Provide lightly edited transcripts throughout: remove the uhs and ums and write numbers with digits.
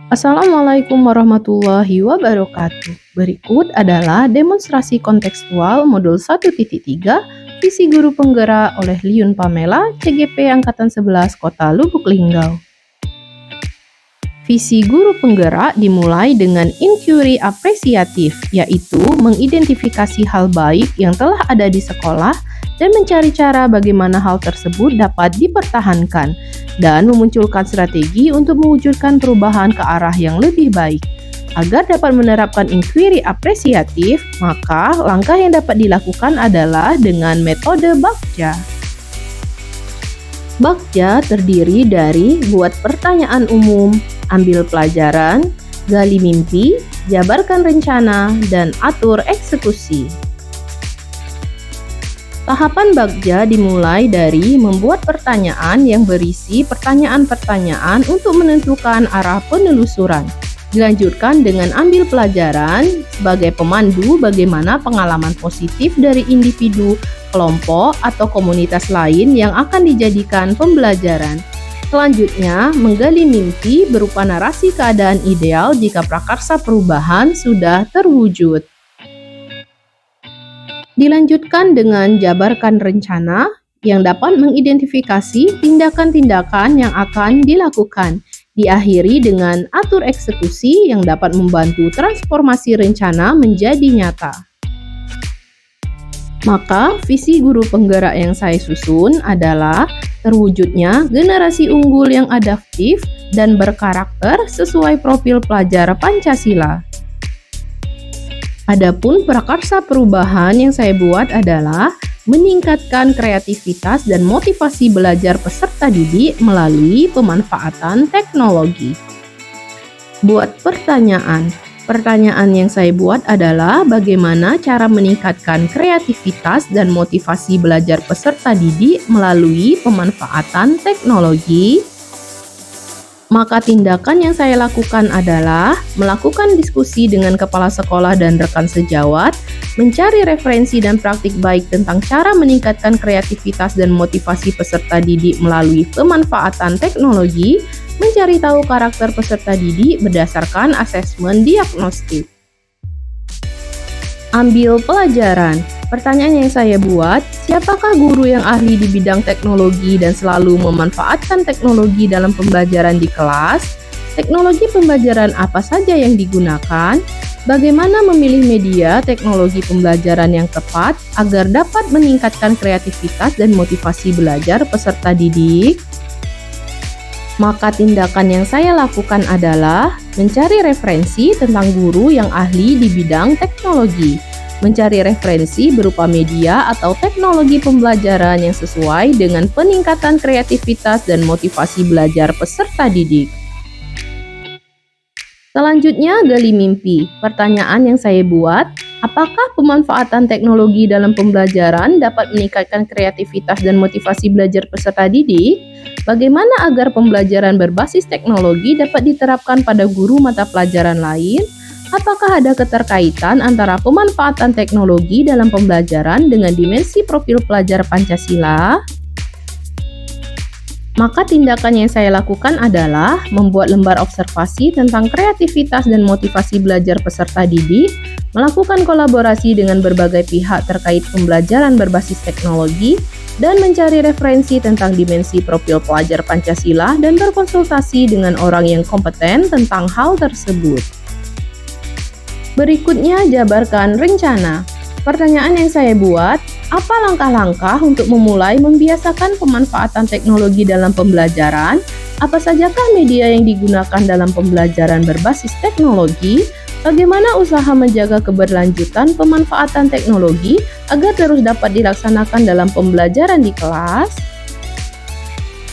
Assalamualaikum warahmatullahi wabarakatuh. Berikut adalah demonstrasi kontekstual modul 1.3 Visi Guru Penggerak oleh Liun Pamela, CGP Angkatan 11 Kota Lubuk Linggau. Visi guru penggerak dimulai dengan inquiry apresiatif, yaitu mengidentifikasi hal baik yang telah ada di sekolah dan mencari cara bagaimana hal tersebut dapat dipertahankan, dan memunculkan strategi untuk mewujudkan perubahan ke arah yang lebih baik. Agar dapat menerapkan inquiry apresiatif, maka langkah yang dapat dilakukan adalah dengan metode Bagja. Bagja terdiri dari buat pertanyaan umum, ambil pelajaran, gali mimpi, jabarkan rencana, dan atur eksekusi. Tahapan Bagja dimulai dari membuat pertanyaan yang berisi pertanyaan-pertanyaan untuk menentukan arah penelusuran. Dilanjutkan dengan ambil pelajaran sebagai pemandu bagaimana pengalaman positif dari individu, kelompok, atau komunitas lain yang akan dijadikan pembelajaran. Selanjutnya, menggali mimpi berupa narasi keadaan ideal jika prakarsa perubahan sudah terwujud. Dilanjutkan dengan jabarkan rencana yang dapat mengidentifikasi tindakan-tindakan yang akan dilakukan. Diakhiri dengan atur eksekusi yang dapat membantu transformasi rencana menjadi nyata. Maka, visi guru penggerak yang saya susun adalah terwujudnya generasi unggul yang adaptif dan berkarakter sesuai profil pelajar Pancasila. Adapun prakarsa perubahan yang saya buat adalah meningkatkan kreativitas dan motivasi belajar peserta didik melalui pemanfaatan teknologi. Buat pertanyaan. Pertanyaan yang saya buat adalah bagaimana cara meningkatkan kreativitas dan motivasi belajar peserta didik melalui pemanfaatan teknologi. Maka tindakan yang saya lakukan adalah melakukan diskusi dengan kepala sekolah dan rekan sejawat, mencari referensi dan praktik baik tentang cara meningkatkan kreativitas dan motivasi peserta didik melalui pemanfaatan teknologi, mencari tahu karakter peserta didik berdasarkan asesmen diagnostik. Ambil pelajaran. Pertanyaan yang saya buat, siapakah guru yang ahli di bidang teknologi dan selalu memanfaatkan teknologi dalam pembelajaran di kelas? Teknologi pembelajaran apa saja yang digunakan? Bagaimana memilih media teknologi pembelajaran yang tepat agar dapat meningkatkan kreativitas dan motivasi belajar peserta didik? Maka tindakan yang saya lakukan adalah mencari referensi tentang guru yang ahli di bidang teknologi, mencari referensi berupa media atau teknologi pembelajaran yang sesuai dengan peningkatan kreativitas dan motivasi belajar peserta didik. Selanjutnya, gali mimpi. Pertanyaan yang saya buat, apakah pemanfaatan teknologi dalam pembelajaran dapat meningkatkan kreativitas dan motivasi belajar peserta didik? Bagaimana agar pembelajaran berbasis teknologi dapat diterapkan pada guru mata pelajaran lain? Apakah ada keterkaitan antara pemanfaatan teknologi dalam pembelajaran dengan dimensi profil pelajar Pancasila? Maka tindakan yang saya lakukan adalah membuat lembar observasi tentang kreativitas dan motivasi belajar peserta didik, melakukan kolaborasi dengan berbagai pihak terkait pembelajaran berbasis teknologi, dan mencari referensi tentang dimensi profil pelajar Pancasila dan berkonsultasi dengan orang yang kompeten tentang hal tersebut. Berikutnya, jabarkan rencana. Pertanyaan yang saya buat, apa langkah-langkah untuk memulai membiasakan pemanfaatan teknologi dalam pembelajaran? Apa sajakah media yang digunakan dalam pembelajaran berbasis teknologi? Bagaimana usaha menjaga keberlanjutan pemanfaatan teknologi agar terus dapat dilaksanakan dalam pembelajaran di kelas?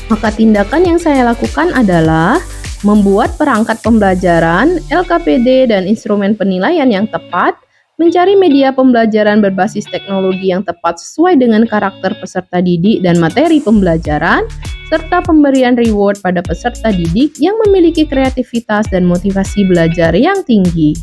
Maka tindakan yang saya lakukan adalah membuat perangkat pembelajaran, LKPD, dan instrumen penilaian yang tepat, mencari media pembelajaran berbasis teknologi yang tepat sesuai dengan karakter peserta didik dan materi pembelajaran, serta pemberian reward pada peserta didik yang memiliki kreativitas dan motivasi belajar yang tinggi.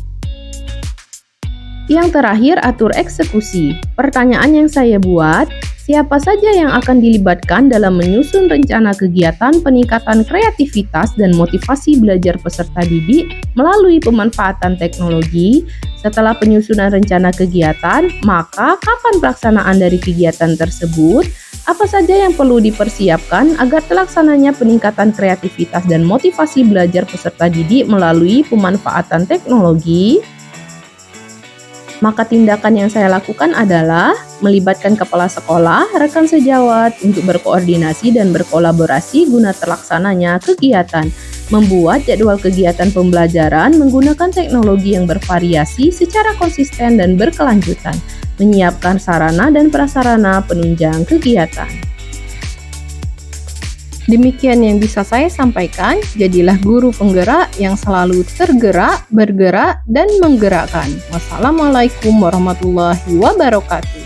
Yang terakhir, atur eksekusi. Pertanyaan yang saya buat, Siapa saja yang akan dilibatkan dalam menyusun rencana kegiatan peningkatan kreativitas dan motivasi belajar peserta didik melalui pemanfaatan teknologi? Setelah penyusunan rencana kegiatan, maka kapan pelaksanaan dari kegiatan tersebut? Apa saja yang perlu dipersiapkan agar terlaksananya peningkatan kreativitas dan motivasi belajar peserta didik melalui pemanfaatan teknologi? Maka tindakan yang saya lakukan adalah melibatkan kepala sekolah, rekan sejawat untuk berkoordinasi dan berkolaborasi guna terlaksananya kegiatan, membuat jadwal kegiatan pembelajaran menggunakan teknologi yang bervariasi secara konsisten dan berkelanjutan, menyiapkan sarana dan prasarana penunjang kegiatan. Demikian yang bisa saya sampaikan, jadilah guru penggerak yang selalu tergerak, bergerak, dan menggerakkan. Wassalamualaikum warahmatullahi wabarakatuh.